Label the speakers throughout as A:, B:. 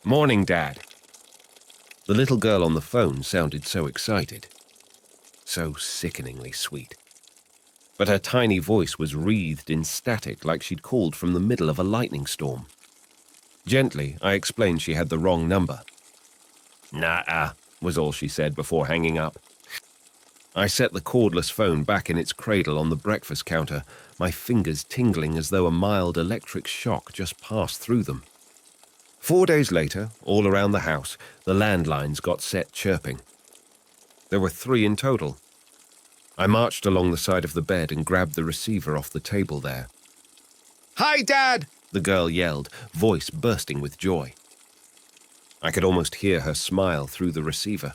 A: Morning, Dad. The little girl on the phone sounded so excited, so sickeningly sweet. But her tiny voice was wreathed in static like she'd called from the middle of a lightning storm. Gently, I explained she had the wrong number. "Nah," was all she said before hanging up. I set the cordless phone back in its cradle on the breakfast counter, my fingers tingling as though a mild electric shock just passed through them. 4 days later, all around the house, the landlines got set chirping. There were 3 in total. I marched along the side of the bed and grabbed the receiver off the table there. "Hi, Dad!" the girl yelled, voice bursting with joy. I could almost hear her smile through the receiver.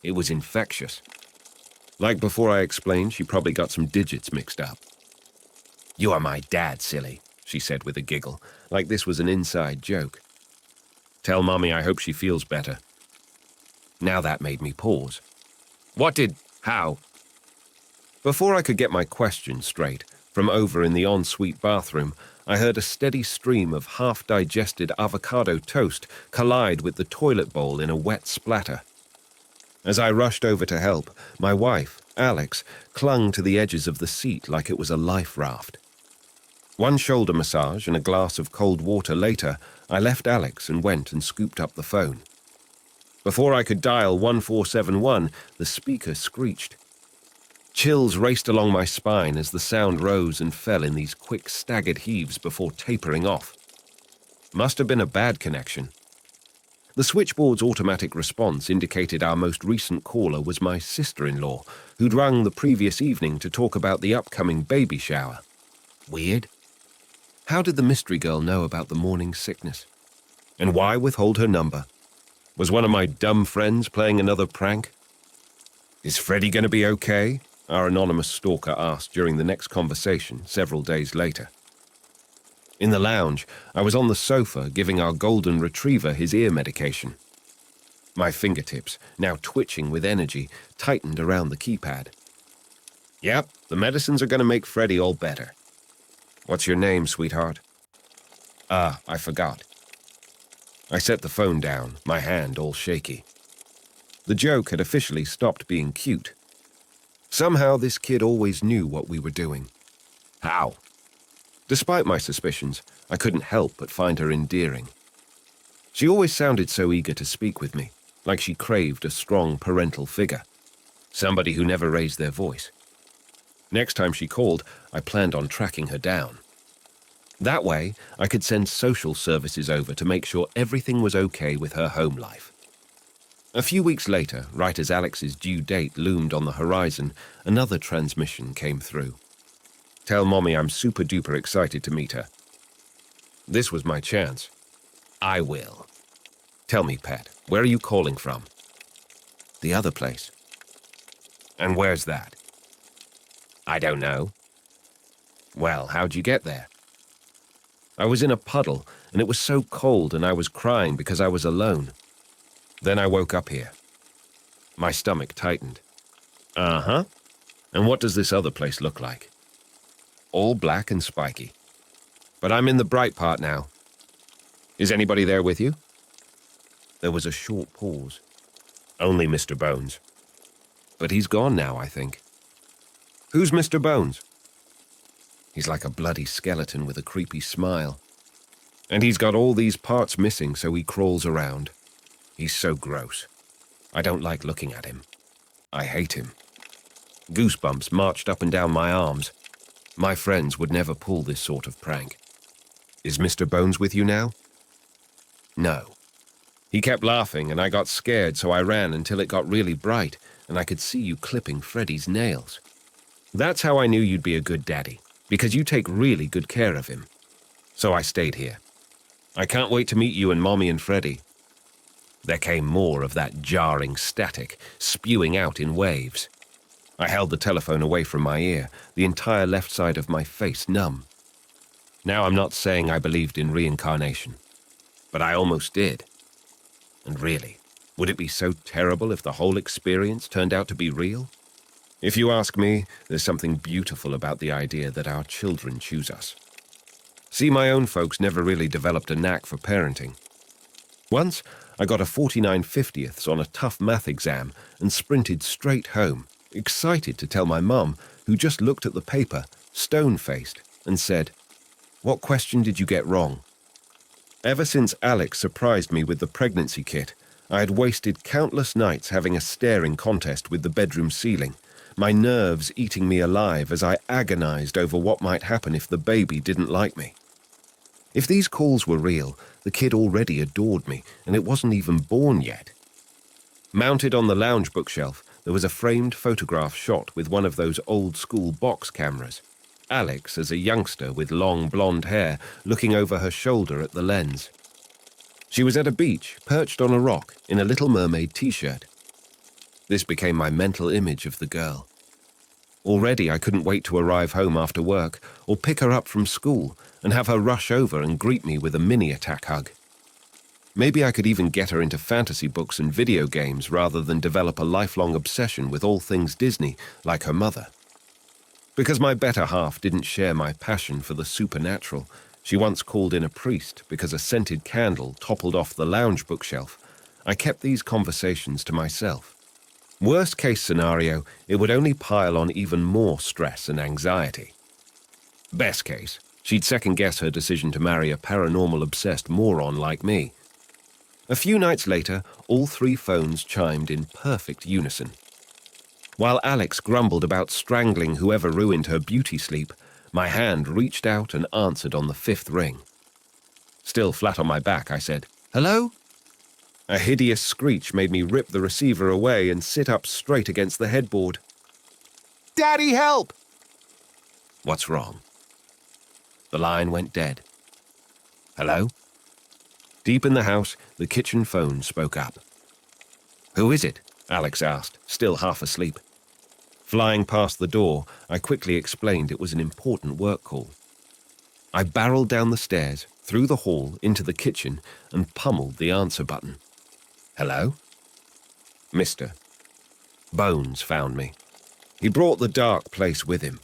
A: It was infectious. Like before I explained, she probably got some digits mixed up. "You are my dad, silly," she said with a giggle, like this was an inside joke. "Tell Mommy I hope she feels better." Now that made me pause. How? Before I could get my question straight, from over in the ensuite bathroom, I heard a steady stream of half-digested avocado toast collide with the toilet bowl in a wet splatter. As I rushed over to help, my wife, Alex, clung to the edges of the seat like it was a life raft. One shoulder massage and a glass of cold water later, I left Alex and went and scooped up the phone. Before I could dial 1471, the speaker screeched. Chills raced along my spine as the sound rose and fell in these quick staggered heaves before tapering off. Must have been a bad connection. The switchboard's automatic response indicated our most recent caller was my sister-in-law, who'd rung the previous evening to talk about the upcoming baby shower. Weird. How did the mystery girl know about the morning sickness? And why withhold her number? Was one of my dumb friends playing another prank? "Is Freddie going to be okay?" our anonymous stalker asked during the next conversation several days later. In the lounge, I was on the sofa giving our golden retriever his ear medication. My fingertips, now twitching with energy, tightened around the keypad. "Yep, the medicines are going to make Freddie all better." "What's your name, sweetheart?" I forgot." I set the phone down, my hand all shaky. The joke had officially stopped being cute. Somehow this kid always knew what we were doing. How? Despite my suspicions, I couldn't help but find her endearing. She always sounded so eager to speak with me, like she craved a strong parental figure, somebody who never raised their voice. Next time she called, I planned on tracking her down. That way, I could send social services over to make sure everything was okay with her home life. A few weeks later, right as Alex's due date loomed on the horizon, another transmission came through. "Tell Mommy I'm super-duper excited to meet her." This was my chance. "I will." "Tell me, Pet, where are you calling from?" "The other place." "And where's that?" "I don't know." "Well, how'd you get there?" "I was in a puddle, and it was so cold and I was crying because I was alone. Then I woke up here." My stomach tightened. "Uh-huh. And what does this other place look like?" "All black and spiky. But I'm in the bright part now." "Is anybody there with you?" There was a short pause. "Only Mr. Bones." "But he's gone now, I think." "Who's Mr. Bones?" "He's like a bloody skeleton with a creepy smile. And he's got all these parts missing, so he crawls around. He's so gross. I don't like looking at him. I hate him." Goosebumps marched up and down my arms. My friends would never pull this sort of prank. "Is Mr. Bones with you now?" "No. He kept laughing and I got scared, so I ran until it got really bright and I could see you clipping Freddie's nails. That's how I knew you'd be a good daddy, because you take really good care of him. So I stayed here. I can't wait to meet you and Mommy and Freddie." There came more of that jarring static, spewing out in waves. I held the telephone away from my ear, the entire left side of my face numb. Now I'm not saying I believed in reincarnation, but I almost did. And really, would it be so terrible if the whole experience turned out to be real? If you ask me, there's something beautiful about the idea that our children choose us. See, my own folks never really developed a knack for parenting. Once, I got a 49/50ths on a tough math exam and sprinted straight home, excited to tell my mum, who just looked at the paper, stone-faced, and said, "What question did you get wrong?" Ever since Alex surprised me with the pregnancy kit, I had wasted countless nights having a staring contest with the bedroom ceiling, my nerves eating me alive as I agonized over what might happen if the baby didn't like me. If these calls were real, the kid already adored me, and it wasn't even born yet. Mounted on the lounge bookshelf, there was a framed photograph shot with one of those old-school box cameras. Alex, as a youngster with long blonde hair, looking over her shoulder at the lens. She was at a beach, perched on a rock, in a Little Mermaid t-shirt. This became my mental image of the girl. Already I couldn't wait to arrive home after work, or pick her up from school, and have her rush over and greet me with a mini-attack hug. Maybe I could even get her into fantasy books and video games rather than develop a lifelong obsession with all things Disney, like her mother. Because my better half didn't share my passion for the supernatural, she once called in a priest because a scented candle toppled off the lounge bookshelf, I kept these conversations to myself. Worst case scenario, it would only pile on even more stress and anxiety. Best case, she'd second-guess her decision to marry a paranormal-obsessed moron like me. A few nights later, all 3 phones chimed in perfect unison. While Alex grumbled about strangling whoever ruined her beauty sleep, my hand reached out and answered on the 5th ring. Still flat on my back, I said, "Hello?" A hideous screech made me rip the receiver away and sit up straight against the headboard. "Daddy, help!" "What's wrong?" The line went dead. "Hello?" Deep in the house, the kitchen phone spoke up. "Who is it?" Alex asked, still half asleep. Flying past the door, I quickly explained it was an important work call. I barreled down the stairs, through the hall, into the kitchen, and pummeled the answer button. "Hello?" "Mister." Bones found me. He brought the dark place with him.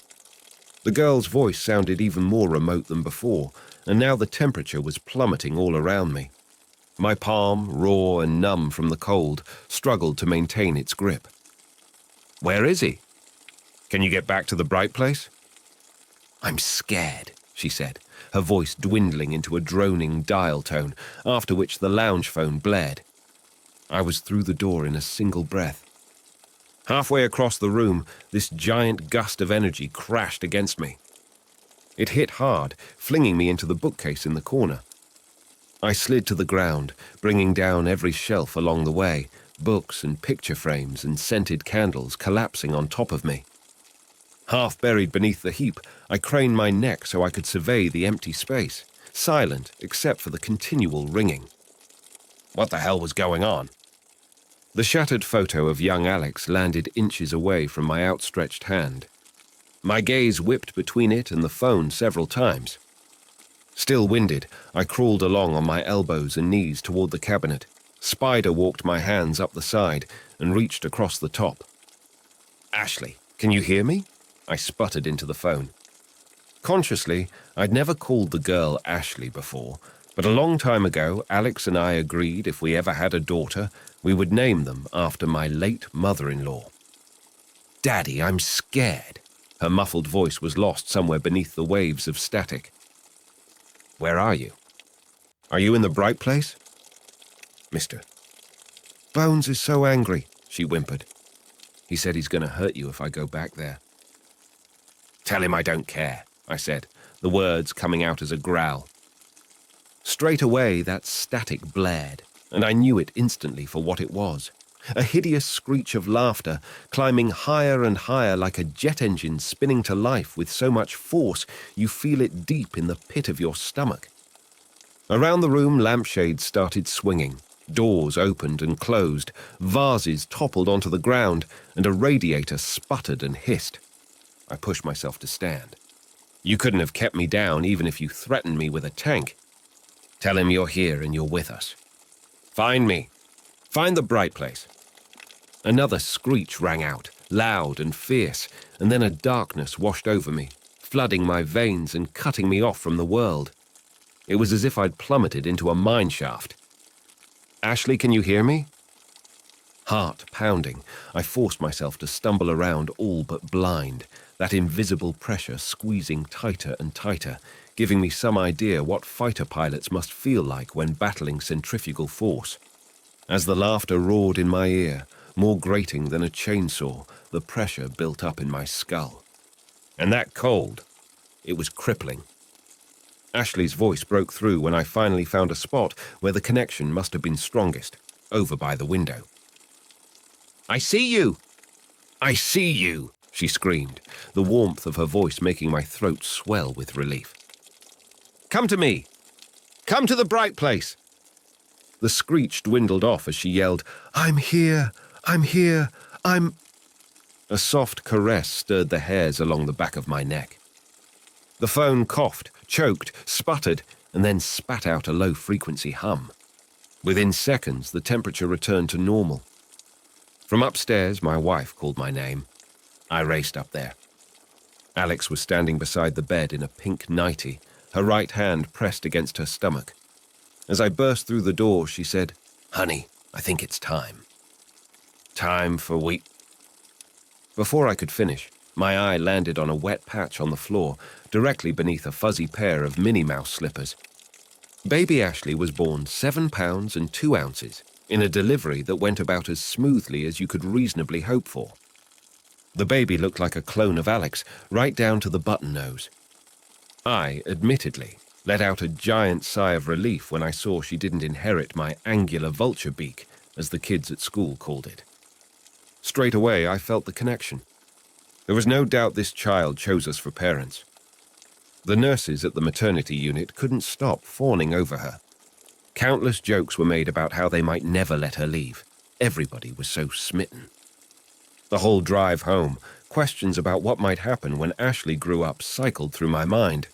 A: The girl's voice sounded even more remote than before, and now the temperature was plummeting all around me. My palm, raw and numb from the cold, struggled to maintain its grip. "Where is he? Can you get back to the bright place?" "I'm scared," she said, her voice dwindling into a droning dial tone, after which the lounge phone blared. I was through the door in a single breath. Halfway across the room, this giant gust of energy crashed against me. It hit hard, flinging me into the bookcase in the corner. I slid to the ground, bringing down every shelf along the way, books and picture frames and scented candles collapsing on top of me. Half buried beneath the heap, I craned my neck so I could survey the empty space, silent except for the continual ringing. What the hell was going on? The shattered photo of young Alex landed inches away from my outstretched hand. My gaze whipped between it and the phone several times. Still winded, I crawled along on my elbows and knees toward the cabinet, spider-walked my hands up the side, and reached across the top. "Ashley, can you hear me?" I sputtered into the phone. Consciously, I'd never called the girl Ashley before, but a long time ago, Alex and I agreed if we ever had a daughter, we would name them after my late mother-in-law. "Daddy, I'm scared." Her muffled voice was lost somewhere beneath the waves of static. "Where are you? Are you in the bright place?" "Mister." "Bones is so angry," she whimpered. "He said he's going to hurt you if I go back there." "Tell him I don't care," I said, the words coming out as a growl. Straight away, that static blared, and I knew it instantly for what it was. A hideous screech of laughter, climbing higher and higher like a jet engine spinning to life with so much force you feel it deep in the pit of your stomach. Around the room, lampshades started swinging. Doors opened and closed, vases toppled onto the ground, and a radiator sputtered and hissed. I pushed myself to stand. "You couldn't have kept me down even if you threatened me with a tank. Tell him you're here and you're with us. Find me. Find the bright place." Another screech rang out, loud and fierce, and then a darkness washed over me, flooding my veins and cutting me off from the world. It was as if I'd plummeted into a mine shaft. Ashley, can you hear me? Heart pounding, I forced myself to stumble around all but blind, that invisible pressure squeezing tighter and tighter, giving me some idea what fighter pilots must feel like when battling centrifugal force. As the laughter roared in my ear, more grating than a chainsaw, the pressure built up in my skull. And that cold, it was crippling. Ashley's voice broke through when I finally found a spot where the connection must have been strongest, over by the window. "I see you! I see you!" she screamed, the warmth of her voice making my throat swell with relief. "Come to me! Come to the bright place!" The screech dwindled off as she yelled, "I'm here! I'm here! I'm—" A soft caress stirred the hairs along the back of my neck. The phone coughed, choked, sputtered, and then spat out a low-frequency hum. Within seconds, the temperature returned to normal. From upstairs, my wife called my name. I raced up there. Alex was standing beside the bed in a pink nightie, her right hand pressed against her stomach. As I burst through the door, she said, "Honey, I think it's time." "Time for we—" Before I could finish, my eye landed on a wet patch on the floor, directly beneath a fuzzy pair of Minnie Mouse slippers. Baby Ashley was born 7 pounds and 2 ounces, in a delivery that went about as smoothly as you could reasonably hope for. The baby looked like a clone of Alex, right down to the button nose. I, admittedly, let out a giant sigh of relief when I saw she didn't inherit my angular vulture beak, as the kids at school called it. Straight away, I felt the connection. There was no doubt this child chose us for parents. The nurses at the maternity unit couldn't stop fawning over her. Countless jokes were made about how they might never let her leave. Everybody was so smitten. The whole drive home, questions about what might happen when Ashley grew up cycled through my mind.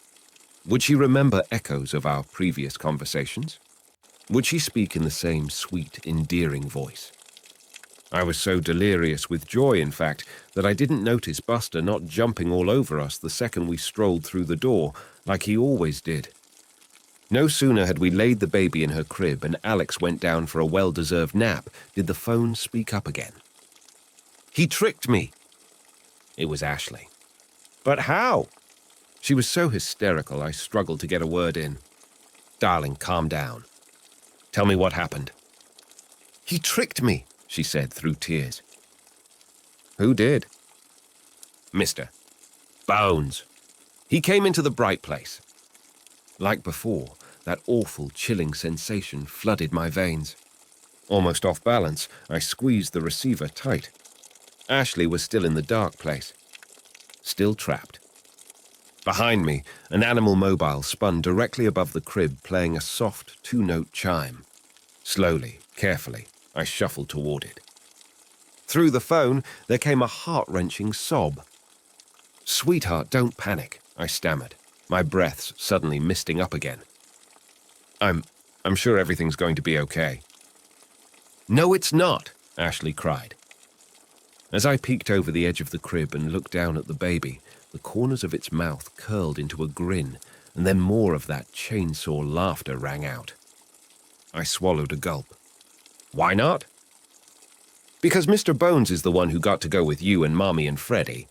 A: Would she remember echoes of our previous conversations? Would she speak in the same sweet, endearing voice? I was so delirious with joy, in fact, that I didn't notice Buster not jumping all over us the second we strolled through the door, like he always did. No sooner had we laid the baby in her crib and Alex went down for a well-deserved nap did the phone speak up again. "He tricked me!" It was Ashley. "But how?" She was so hysterical I struggled to get a word in. "Darling, calm down. Tell me what happened." "He tricked me," she said through tears. "Who did?" "Mr. Bones. He came into the bright place." Like before, that awful, chilling sensation flooded my veins. Almost off balance, I squeezed the receiver tight. Ashley was still in the dark place. Still trapped. Behind me, an animal mobile spun directly above the crib, playing a soft 2-note chime. Slowly, carefully, I shuffled toward it. Through the phone, there came a heart-wrenching sob. "Sweetheart, don't panic," I stammered, my breaths suddenly misting up again. I'm sure everything's going to be okay." "No, it's not," Ashley cried. As I peeked over the edge of the crib and looked down at the baby, the corners of its mouth curled into a grin, and then more of that chainsaw laughter rang out. I swallowed a gulp. "Why not?" "Because Mr. Bones is the one who got to go with you and Mommy and Freddie."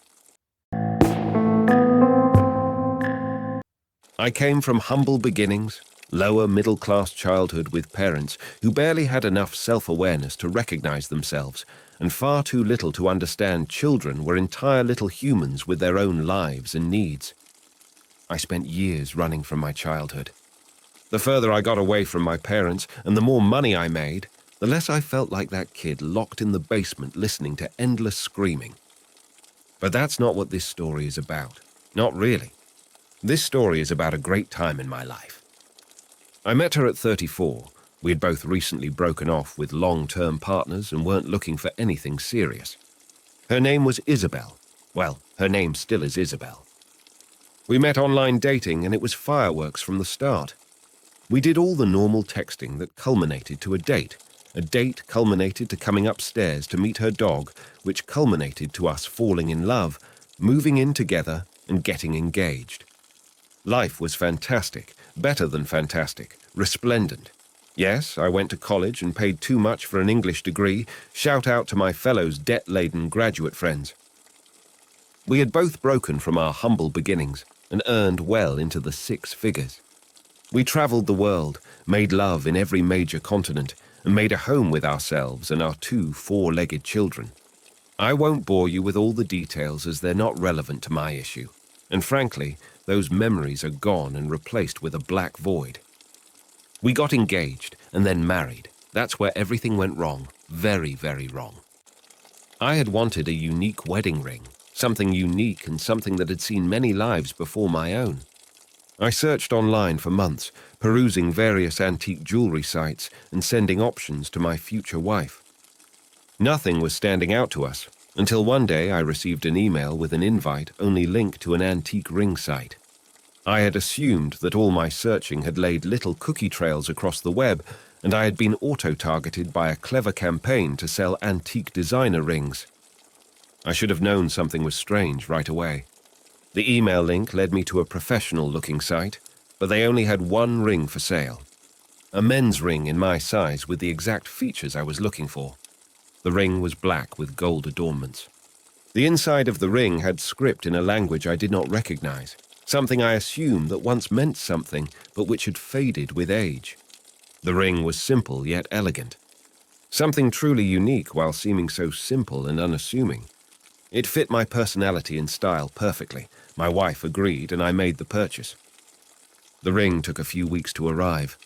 A: I came from humble beginnings, lower middle-class childhood with parents who barely had enough self-awareness to recognize themselves, and far too little to understand children were entire little humans with their own lives and needs. I spent years running from my childhood. The further I got away from my parents and the more money I made, the less I felt like that kid locked in the basement listening to endless screaming. But that's not what this story is about. Not really. This story is about a great time in my life. I met her at 34. We had both recently broken off with long-term partners and weren't looking for anything serious. Her name was Isabel. Well, her name still is Isabel. We met online dating and it was fireworks from the start. We did all the normal texting that culminated to a date. A date culminated to coming upstairs to meet her dog, which culminated to us falling in love, moving in together, and getting engaged. Life was fantastic, better than fantastic, resplendent. Yes, I went to college and paid too much for an English degree. Shout out to my fellows debt-laden graduate friends. We had both broken from our humble beginnings and earned well into the six figures. We traveled the world, made love in every major continent, and made a home with ourselves and our two four-legged children. I won't bore you with all the details as they're not relevant to my issue. And frankly, those memories are gone and replaced with a black void. We got engaged and then married. That's where everything went wrong. Very, very wrong. I had wanted a unique wedding ring, something unique and something that had seen many lives before my own. I searched online for months, perusing various antique jewelry sites and sending options to my future wife. Nothing was standing out to us, until one day I received an email with an invite only linked to an antique ring site. I had assumed that all my searching had laid little cookie trails across the web, and I had been auto-targeted by a clever campaign to sell antique designer rings. I should have known something was strange right away. The email link led me to a professional-looking site, but they only had one ring for sale. A men's ring in my size with the exact features I was looking for. The ring was black with gold adornments. The inside of the ring had script in a language I did not recognize, something I assumed that once meant something, but which had faded with age. The ring was simple yet elegant. Something truly unique while seeming so simple and unassuming. It fit my personality and style perfectly. My wife agreed, and I made the purchase. The ring took a few weeks to arrive.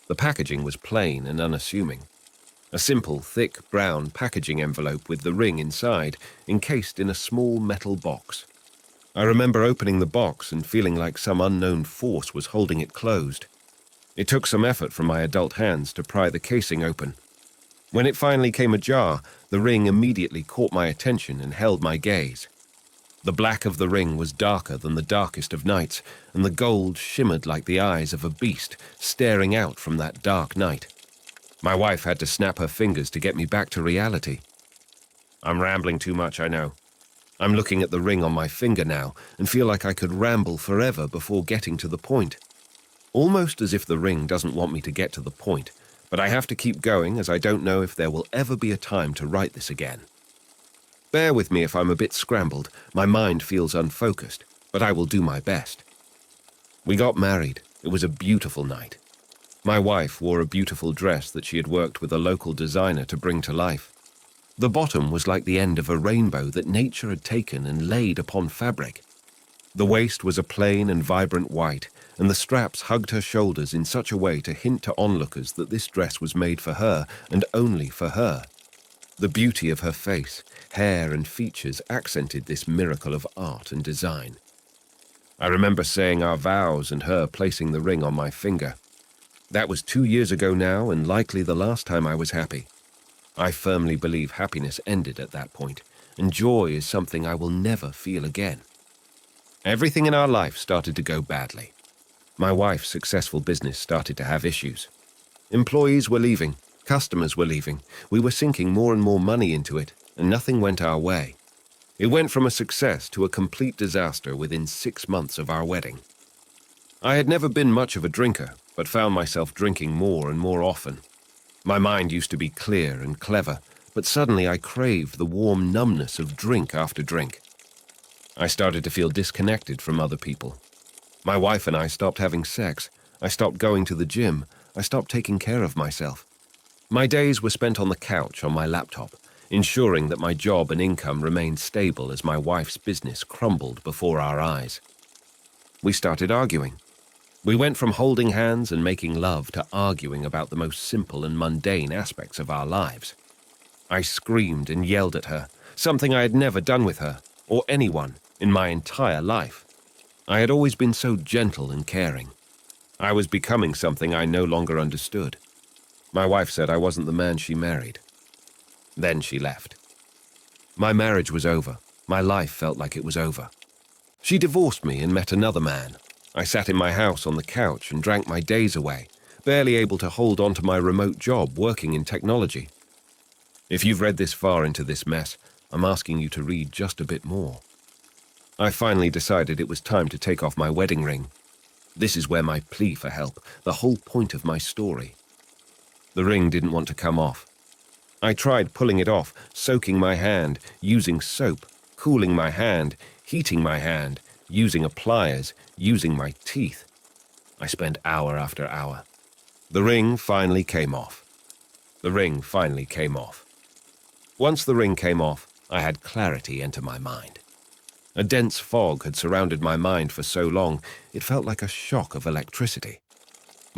A: The packaging was plain and unassuming. A simple, thick, brown packaging envelope with the ring inside, encased in a small metal box. I remember opening the box and feeling like some unknown force was holding it closed. It took some effort from my adult hands to pry the casing open. When it finally came ajar, the ring immediately caught my attention and held my gaze. The black of the ring was darker than the darkest of nights, and the gold shimmered like the eyes of a beast staring out from that dark night. My wife had to snap her fingers to get me back to reality. I'm rambling too much, I know. I'm looking at the ring on my finger now and feel like I could ramble forever before getting to the point. Almost as if the ring doesn't want me to get to the point, but I have to keep going as I don't know if there will ever be a time to write this again. Bear with me if I'm a bit scrambled. My mind feels unfocused, but I will do my best. We got married. It was a beautiful night. My wife wore a beautiful dress that she had worked with a local designer to bring to life. The bottom was like the end of a rainbow that nature had taken and laid upon fabric. The waist was a plain and vibrant white, and the straps hugged her shoulders in such a way to hint to onlookers that this dress was made for her and only for her. The beauty of her face, hair and features accented this miracle of art and design. I remember saying our vows and her placing the ring on my finger. That was 2 years ago now, and likely the last time I was happy. I firmly believe happiness ended at that point, and joy is something I will never feel again. Everything in our life started to go badly. My wife's successful business started to have issues. Employees were leaving, customers were leaving, we were sinking more and more money into it, and nothing went our way. It went from a success to a complete disaster within 6 months of our wedding. I had never been much of a drinker, but found myself drinking more and more often. My mind used to be clear and clever, but suddenly I craved the warm numbness of drink after drink. I started to feel disconnected from other people. My wife and I stopped having sex. I stopped going to the gym. I stopped taking care of myself. My days were spent on the couch on my laptop, ensuring that my job and income remained stable as my wife's business crumbled before our eyes. We started arguing. We went from holding hands and making love to arguing about the most simple and mundane aspects of our lives. I screamed and yelled at her, something I had never done with her, or anyone, in my entire life. I had always been so gentle and caring. I was becoming something I no longer understood. My wife said I wasn't the man she married. Then she left. My marriage was over. My life felt like it was over. She divorced me and met another man. I sat in my house on the couch and drank my days away, barely able to hold on to my remote job working in technology. If you've read this far into this mess, I'm asking you to read just a bit more. I finally decided it was time to take off my wedding ring. This is where my plea for help, the whole point of my story. The ring didn't want to come off. I tried pulling it off, soaking my hand, using soap, cooling my hand, heating my hand, using pliers, using my teeth. I spent hour after hour. The ring finally came off. The ring finally came off. Once the ring came off, I had clarity enter my mind. A dense fog had surrounded my mind for so long, it felt like a shock of electricity.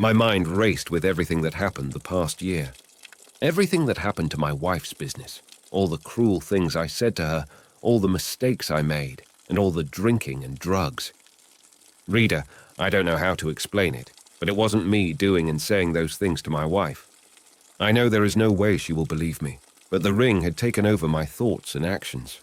A: My mind raced with everything that happened the past year. Everything that happened to my wife's business, all the cruel things I said to her, all the mistakes I made, and all the drinking and drugs. Reader, I don't know how to explain it, but it wasn't me doing and saying those things to my wife. I know there is no way she will believe me, but the ring had taken over my thoughts and actions.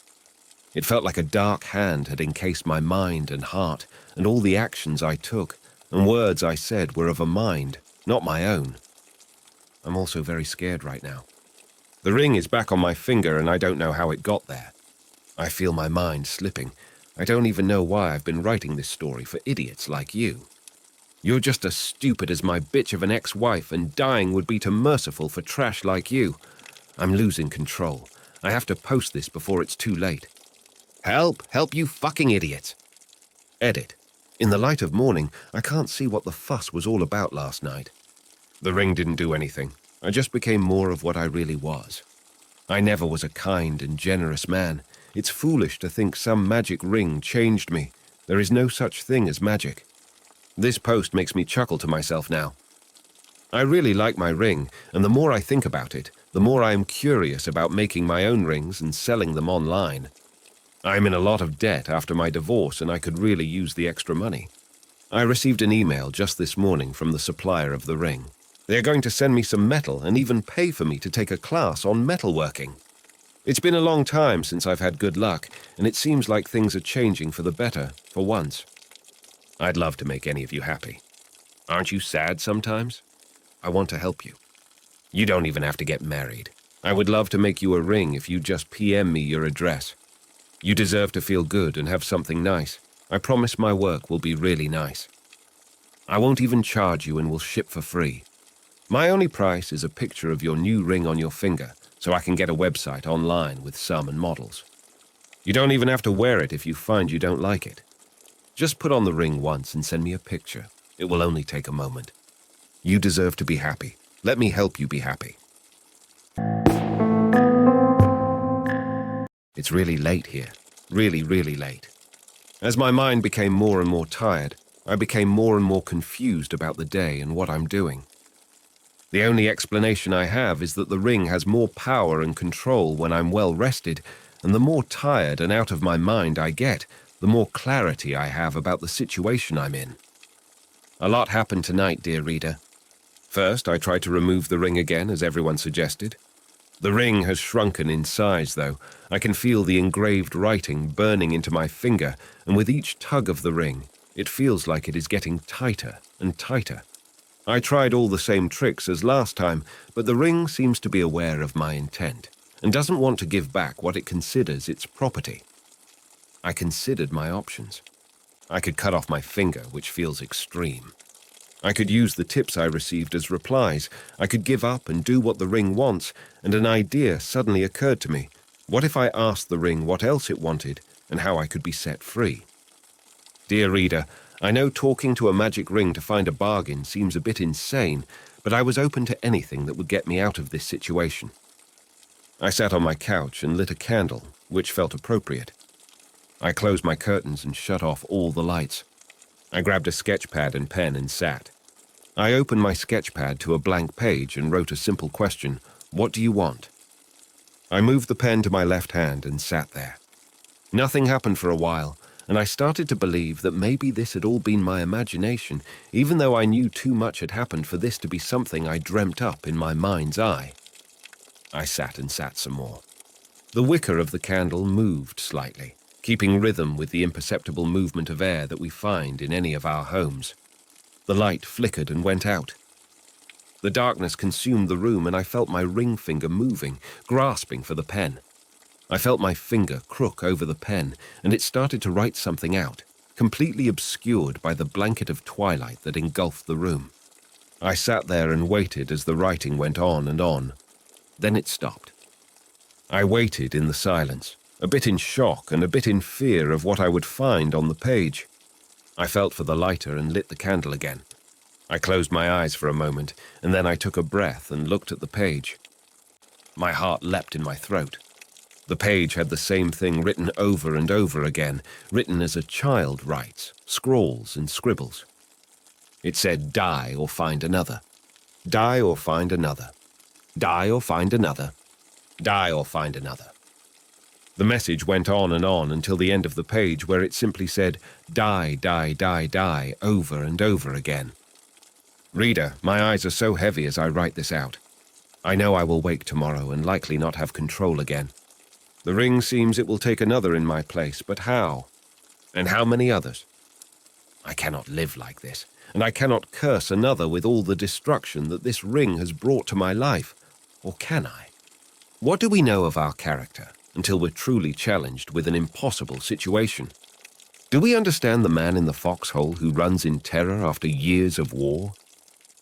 A: It felt like a dark hand had encased my mind and heart, and all the actions I took and words I said were of a mind, not my own. I'm also very scared right now. The ring is back on my finger and I don't know how it got there. I feel my mind slipping. I don't even know why I've been writing this story for idiots like you. You're just as stupid as my bitch of an ex-wife, and dying would be too merciful for trash like you. I'm losing control. I have to post this before it's too late. Help! Help, you fucking idiot! Edit. In the light of morning, I can't see what the fuss was all about last night. The ring didn't do anything. I just became more of what I really was. I never was a kind and generous man. It's foolish to think some magic ring changed me. There is no such thing as magic. This post makes me chuckle to myself now. I really like my ring, and the more I think about it, the more I am curious about making my own rings and selling them online. I am in a lot of debt after my divorce, and I could really use the extra money. I received an email just this morning from the supplier of the ring. They are going to send me some metal and even pay for me to take a class on metalworking. It's been a long time since I've had good luck, and it seems like things are changing for the better, for once. I'd love to make any of you happy. Aren't you sad sometimes? I want to help you. You don't even have to get married. I would love to make you a ring if you just PM me your address. You deserve to feel good and have something nice. I promise my work will be really nice. I won't even charge you and will ship for free. My only price is a picture of your new ring on your finger, so I can get a website online with some and models. You don't even have to wear it if you find you don't like it. Just put on the ring once and send me a picture. It will only take a moment. You deserve to be happy. Let me help you be happy. It's really late here. Really, really late. As my mind became more and more tired, I became more and more confused about the day and what I'm doing. The only explanation I have is that the ring has more power and control when I'm well rested, and the more tired and out of my mind I get, the more clarity I have about the situation I'm in. A lot happened tonight, dear reader. First, I tried to remove the ring again, as everyone suggested. The ring has shrunken in size, though. I can feel the engraved writing burning into my finger, and with each tug of the ring, it feels like it is getting tighter and tighter. I tried all the same tricks as last time, but the ring seems to be aware of my intent, and doesn't want to give back what it considers its property. I considered my options. I could cut off my finger, which feels extreme. I could use the tips I received as replies. I could give up and do what the ring wants, and an idea suddenly occurred to me. What if I asked the ring what else it wanted and how I could be set free? Dear reader, I know talking to a magic ring to find a bargain seems a bit insane, but I was open to anything that would get me out of this situation. I sat on my couch and lit a candle, which felt appropriate. I closed my curtains and shut off all the lights. I grabbed a sketch pad and pen and sat. I opened my sketch pad to a blank page and wrote a simple question: what do you want? I moved the pen to my left hand and sat there. Nothing happened for a while, and I started to believe that maybe this had all been my imagination, even though I knew too much had happened for this to be something I dreamt up in my mind's eye. I sat and sat some more. The wicker of the candle moved slightly, keeping rhythm with the imperceptible movement of air that we find in any of our homes. The light flickered and went out. The darkness consumed the room, and I felt my ring finger moving, grasping for the pen. I felt my finger crook over the pen, and it started to write something out, completely obscured by the blanket of twilight that engulfed the room. I sat there and waited as the writing went on and on. Then it stopped. I waited in the silence, a bit in shock and a bit in fear of what I would find on the page. I felt for the lighter and lit the candle again. I closed my eyes for a moment, and then I took a breath and looked at the page. My heart leapt in my throat. The page had the same thing written over and over again, written as a child writes, scrawls and scribbles. It said, "Die or find another. Die or find another. Die or find another. Die or find another." The message went on until the end of the page, where it simply said, "Die, die, die, die," over and over again. Reader, my eyes are so heavy as I write this out. I know I will wake tomorrow and likely not have control again. The ring seems it will take another in my place, but how? And how many others? I cannot live like this, and I cannot curse another with all the destruction that this ring has brought to my life. Or can I? What do we know of our character until we're truly challenged with an impossible situation? Do we understand the man in the foxhole who runs in terror after years of war?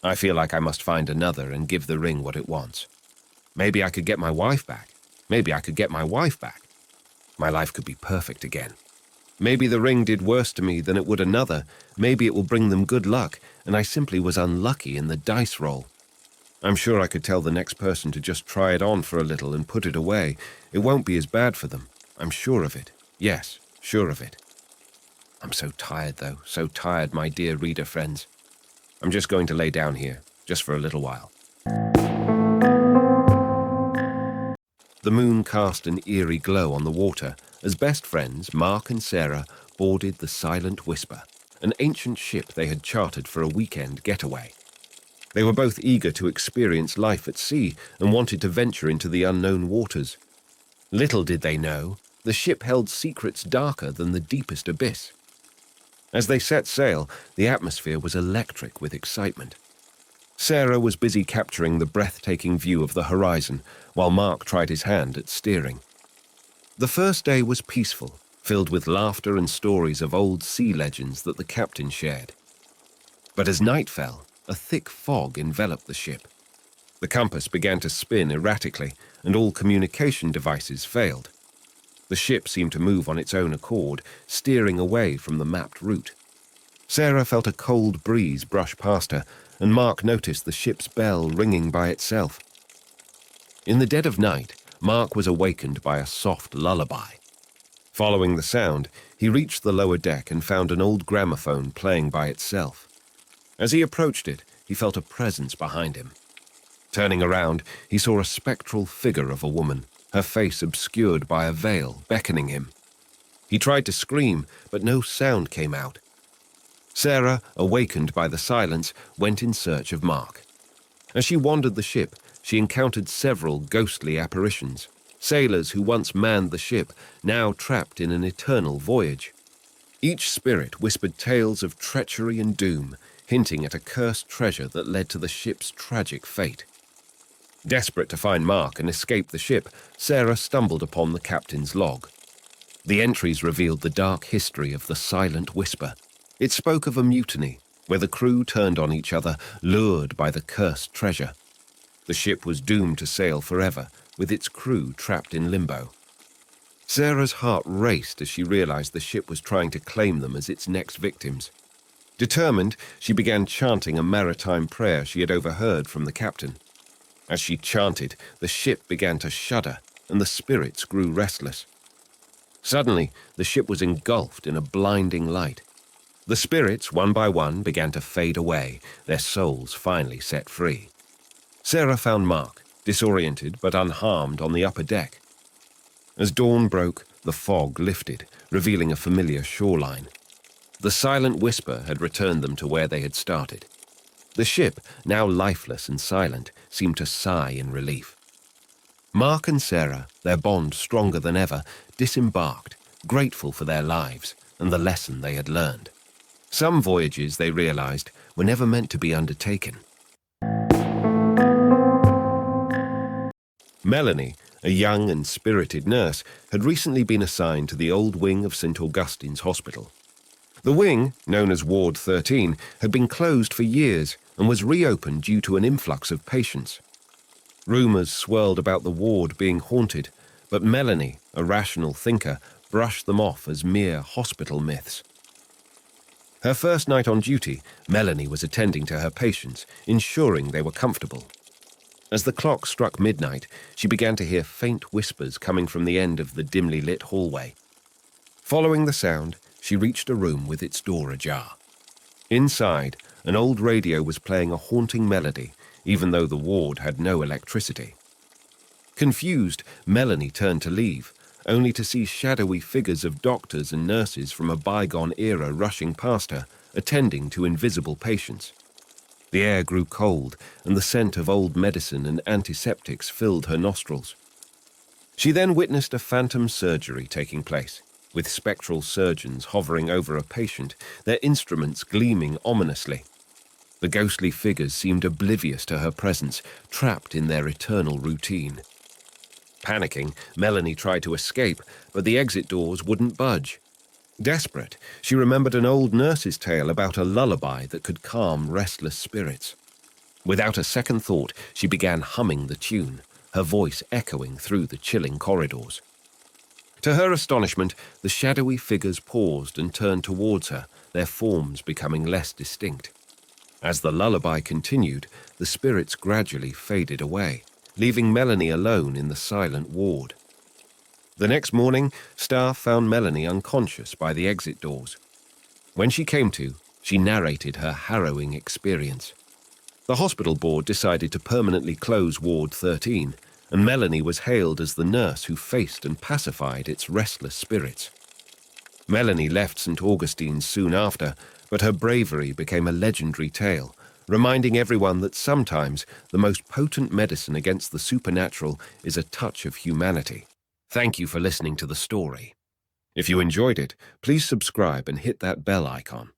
A: I feel like I must find another and give the ring what it wants. Maybe I could get my wife back. Maybe I could get my wife back. My life could be perfect again. Maybe the ring did worse to me than it would another. Maybe it will bring them good luck, and I simply was unlucky in the dice roll. I'm sure I could tell the next person to just try it on for a little and put it away. It won't be as bad for them. I'm sure of it. Yes, sure of it. I'm so tired, though. So tired, my dear reader friends. I'm just going to lay down here, just for a little while. The moon cast an eerie glow on the water as best friends Mark and Sarah boarded the Silent Whisper, an ancient ship they had chartered for a weekend getaway. They were both eager to experience life at sea and wanted to venture into the unknown waters. Little did they know, the ship held secrets darker than the deepest abyss. As they set sail, the atmosphere was electric with excitement. Sarah was busy capturing the breathtaking view of the horizon, while Mark tried his hand at steering. The first day was peaceful, filled with laughter and stories of old sea legends that the captain shared. But as night fell, a thick fog enveloped the ship. The compass began to spin erratically, and all communication devices failed. The ship seemed to move on its own accord, steering away from the mapped route. Sarah felt a cold breeze brush past her, and Mark noticed the ship's bell ringing by itself. In the dead of night, Mark was awakened by a soft lullaby. Following the sound, he reached the lower deck and found an old gramophone playing by itself. As he approached it, he felt a presence behind him. Turning around, he saw a spectral figure of a woman, her face obscured by a veil, beckoning him. He tried to scream, but no sound came out. Sarah, awakened by the silence, went in search of Mark. As she wandered the ship, she encountered several ghostly apparitions, sailors who once manned the ship, now trapped in an eternal voyage. Each spirit whispered tales of treachery and doom, hinting at a cursed treasure that led to the ship's tragic fate. Desperate to find Mark and escape the ship, Sarah stumbled upon the captain's log. The entries revealed the dark history of the Silent Whisper. It spoke of a mutiny, where the crew turned on each other, lured by the cursed treasure. The ship was doomed to sail forever, with its crew trapped in limbo. Sarah's heart raced as she realized the ship was trying to claim them as its next victims. Determined, she began chanting a maritime prayer she had overheard from the captain. As she chanted, the ship began to shudder, and the spirits grew restless. Suddenly, the ship was engulfed in a blinding light. The spirits, one by one, began to fade away, their souls finally set free. Sarah found Mark, disoriented but unharmed, on the upper deck. As dawn broke, the fog lifted, revealing a familiar shoreline. The Silent Whisper had returned them to where they had started. The ship, now lifeless and silent, seemed to sigh in relief. Mark and Sarah, their bond stronger than ever, disembarked, grateful for their lives and the lesson they had learned. Some voyages, they realized, were never meant to be undertaken. Melanie, a young and spirited nurse, had recently been assigned to the old wing of St. Augustine's Hospital. The wing, known as Ward 13, had been closed for years and was reopened due to an influx of patients. Rumours swirled about the ward being haunted, but Melanie, a rational thinker, brushed them off as mere hospital myths. Her first night on duty, Melanie was attending to her patients, ensuring they were comfortable. As the clock struck midnight, she began to hear faint whispers coming from the end of the dimly lit hallway. Following the sound, she reached a room with its door ajar. Inside, an old radio was playing a haunting melody, even though the ward had no electricity. Confused, Melanie turned to leave, only to see shadowy figures of doctors and nurses from a bygone era rushing past her, attending to invisible patients. The air grew cold, and the scent of old medicine and antiseptics filled her nostrils. She then witnessed a phantom surgery taking place, with spectral surgeons hovering over a patient, their instruments gleaming ominously. The ghostly figures seemed oblivious to her presence, trapped in their eternal routine. Panicking, Melanie tried to escape, but the exit doors wouldn't budge. Desperate, she remembered an old nurse's tale about a lullaby that could calm restless spirits. Without a second thought, she began humming the tune, her voice echoing through the chilling corridors. To her astonishment, the shadowy figures paused and turned towards her, their forms becoming less distinct. As the lullaby continued, the spirits gradually faded away, leaving Melanie alone in the silent ward. The next morning, staff found Melanie unconscious by the exit doors. When she came to, she narrated her harrowing experience. The hospital board decided to permanently close Ward 13, and Melanie was hailed as the nurse who faced and pacified its restless spirits. Melanie left St. Augustine's soon after, but her bravery became a legendary tale, reminding everyone that sometimes the most potent medicine against the supernatural is a touch of humanity. Thank you for listening to the story. If you enjoyed it, please subscribe and hit that bell icon.